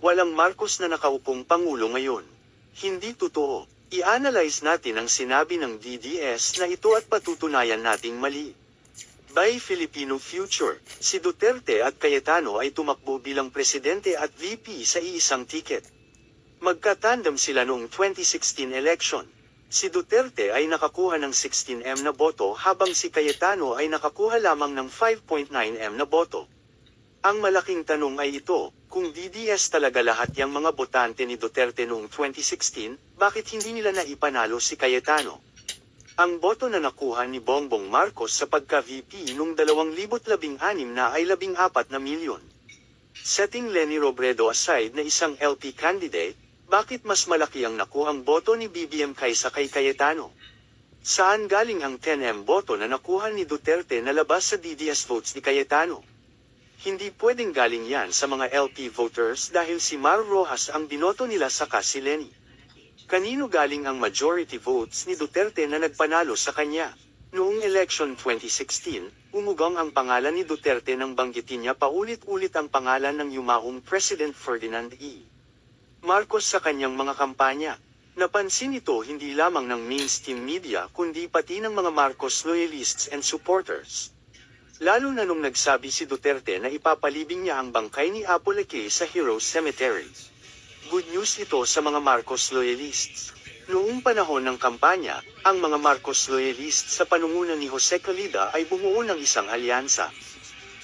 walang Marcos na nakaupong Pangulo ngayon. Hindi totoo. I-analyze natin ang sinabi ng DDS na ito at patutunayan nating mali. By Filipino Future, si Duterte at Cayetano ay tumakbo bilang presidente at VP sa iisang ticket. Magkatandem sila noong 2016 election. Si Duterte ay nakakuha ng 16M na boto habang si Cayetano ay nakakuha lamang ng 5.9M na boto. Ang malaking tanong ay ito, kung DDS talaga lahat yung mga botante ni Duterte noong 2016, bakit hindi nila naipanalo si Cayetano? Ang boto na nakuha ni Bongbong Marcos sa pagka-VP noong 2016 na ay 14 na milyon. Setting Leni Robredo aside na isang LP candidate, bakit mas malaki ang nakuhang boto ni BBM kaysa kay Cayetano? Saan galing ang 10M boto na nakuha ni Duterte na labas sa DDS votes ni Cayetano? Hindi pwedeng galing yan sa mga LP voters dahil si Mar Rojas ang binoto nila saka si Leni. Kanino galing ang majority votes ni Duterte na nagpanalo sa kanya? Noong election 2016, umugang ang pangalan ni Duterte nang banggitin niya paulit-ulit ang pangalan ng yumaong President Ferdinand E. Marcos sa kanyang mga kampanya. Napansin ito hindi lamang ng mainstream media kundi pati ng mga Marcos loyalists and supporters. Lalo na nung nagsabi si Duterte na ipapalibing niya ang bangkay ni Apo Lacay sa Heroes Cemetery. Good news ito sa mga Marcos loyalists. Noong panahon ng kampanya, ang mga Marcos loyalists sa panungunan ni Jose Calida ay bumuo ng isang alyansa.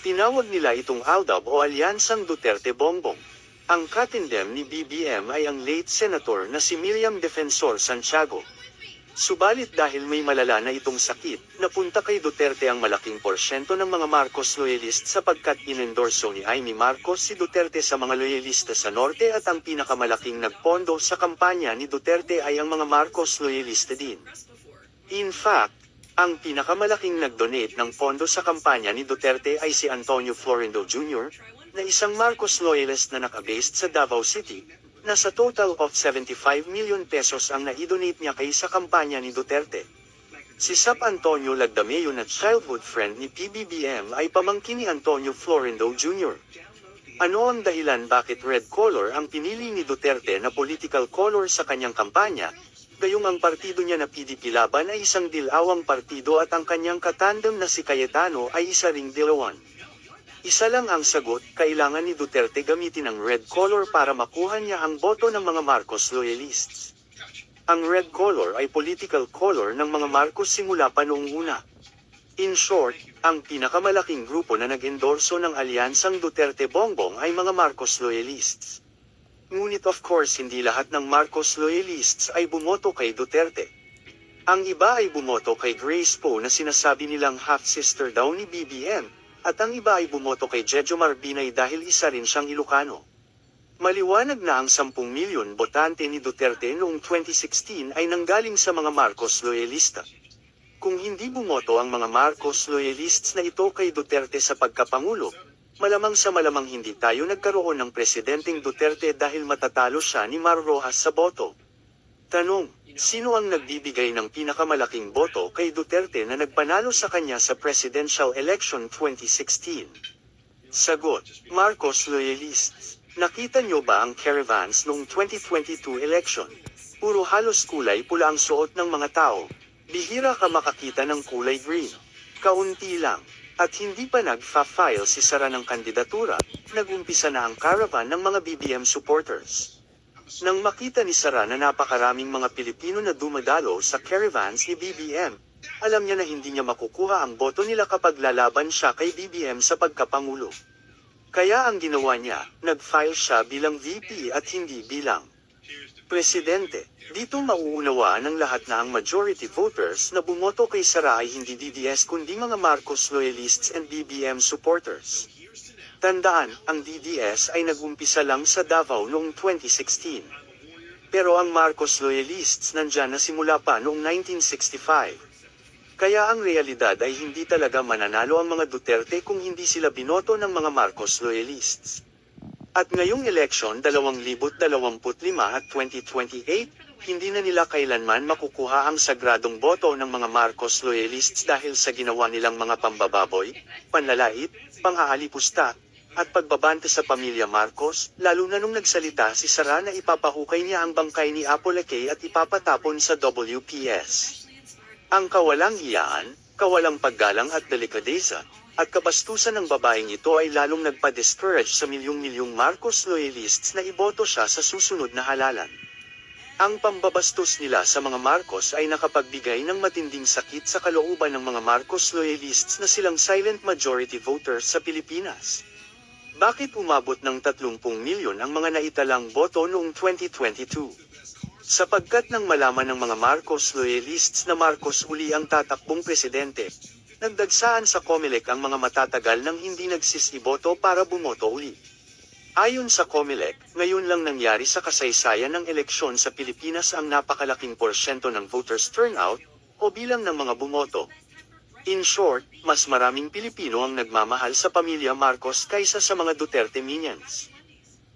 Tinawag nila itong ALDAB o Alyansang Duterte-Bongbong. Ang katindem ni BBM ay ang late senator na si Miriam Defensor Santiago. Subalit dahil may malala na itong sakit, napunta kay Duterte ang malaking porsyento ng mga Marcos loyalist sapagkat inendorso ni Amy Marcos si Duterte sa mga loyalista sa norte at ang pinakamalaking nagpondo sa kampanya ni Duterte ay ang mga Marcos loyalista din. In fact, ang pinakamalaking nagdonate ng pondo sa kampanya ni Duterte ay si Antonio Florindo Jr., na isang Marcos loyalist na nakabased sa Davao City. Nasa total of 75 million pesos ang naidonate niya kay sa kampanya ni Duterte. Si Sap Antonio Lagdameo na childhood friend ni PBBM ay pamangkin ni Antonio Florindo Jr. Ano ang dahilan bakit red color ang pinili ni Duterte na political color sa kanyang kampanya, gayong ang partido niya na PDP Laban ay isang dilawang partido at ang kanyang katandem na si Cayetano ay isa ring dilawan? Isa lang ang sagot, kailangan ni Duterte gamitin ang red color para makuha niya ang boto ng mga Marcos loyalists. Ang red color ay political color ng mga Marcos simula pa noong una. In short, ang pinakamalaking grupo na nag-endorso ng alyansang Duterte-Bongbong ay mga Marcos loyalists. Ngunit of course hindi lahat ng Marcos loyalists ay bumoto kay Duterte. Ang iba ay bumoto kay Grace Poe na sinasabi nilang half-sister daw ni BBM, at ang iba ay bumoto kay Jejomar Binay dahil isa rin siyang Ilocano. Maliwanag na ang 10 milyon botante ni Duterte noong 2016 ay nanggaling sa mga Marcos loyalista. Kung hindi bumoto ang mga Marcos loyalists na ito kay Duterte sa pagkapangulo, malamang sa malamang hindi tayo nagkaroon ng presidenteng Duterte dahil matatalo siya ni Mar Rojas sa boto. Tanong, sino ang nagbibigay ng pinakamalaking boto kay Duterte na nagpanalo sa kanya sa presidential election 2016? Sagot, Marcos loyalists. Nakita nyo ba ang caravans noong 2022 election? Puro halos kulay pula ang suot ng mga tao. Bihira ka makakita ng kulay green. Kaunti lang. At hindi pa nagfa-file si Sara ng kandidatura, nag-umpisa na ang caravan ng mga BBM supporters. Nang makita ni Sara na napakaraming mga Pilipino na dumadalo sa caravans ni BBM, alam niya na hindi niya makukuha ang boto nila kapag lalaban siya kay BBM sa pagkapangulo. Kaya ang ginawa niya, nag-file siya bilang VP at hindi bilang presidente. Dito mauunawaan ng lahat na ang majority voters na bumoto kay Sara ay hindi DDS kundi mga Marcos loyalists and BBM supporters. Tandaan, ang DDS ay nag-umpisa lang sa Davao noong 2016. Pero ang Marcos loyalists nandyan na simula pa noong 1965. Kaya ang realidad ay hindi talaga mananalo ang mga Duterte kung hindi sila binoto ng mga Marcos loyalists. At ngayong eleksyon 2025 at 2028, hindi na nila kailanman makukuha ang sagradong boto ng mga Marcos loyalists dahil sa ginawa nilang mga pambababoy, panlalait, pang-aalipusta, at pagbabanta sa pamilya Marcos, lalo na nung nagsalita si Sara na ipapahukay niya ang bangkay ni Apollo K at ipapatapon sa WPS. Ang kawalang iyaan, kawalang paggalang at delikadeza, at kabastusan ng babaeng ito ay lalong nagpa-discourage sa milyong-milyong Marcos loyalists na iboto siya sa susunod na halalan. Ang pambabastos nila sa mga Marcos ay nakapagbigay ng matinding sakit sa kalooban ng mga Marcos loyalists na silang silent majority voters sa Pilipinas. Bakit umabot ng 30 milyon ang mga naitalang boto noong 2022? Sapagkat nang malaman ng mga Marcos loyalists na Marcos uli ang tatakbong presidente, nagdagsaan sa COMELEC ang mga matatagal nang hindi nagsisiboto para bumoto uli. Ayon sa COMELEC, ngayon lang nangyari sa kasaysayan ng eleksyon sa Pilipinas ang napakalaking porsyento ng voters turnout, o bilang ng mga bumoto. In short, mas maraming Pilipino ang nagmamahal sa pamilya Marcos kaysa sa mga Duterte minions.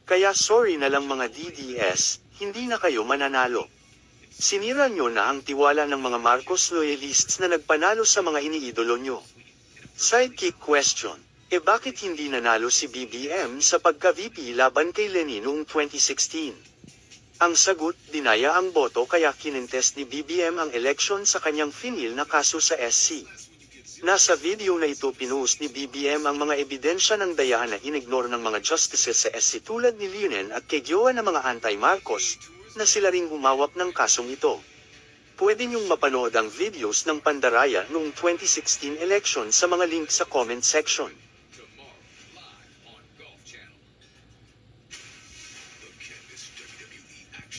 Kaya sorry na lang mga DDS, hindi na kayo mananalo. Sinira nyo na ang tiwala ng mga Marcos loyalists na nagpanalo sa mga iniidolo nyo. Sidekick question. Bakit hindi nanalo si BBM sa pagka-VP laban kay Leni noong 2016? Ang sagot, dinaya ang boto kaya kinintest ni BBM ang eleksyon sa kanyang finil na kaso sa SC. Nasa video na ito pinost ni BBM ang mga ebidensya ng dayahan na inignore ng mga justices sa SC tulad ni Leonen at kay Gioa na mga anti-Marcos, na sila ring humawak ng kasong ito. Pwede niyong mapanood ang videos ng Pandaraya noong 2016 election sa mga link sa comment section.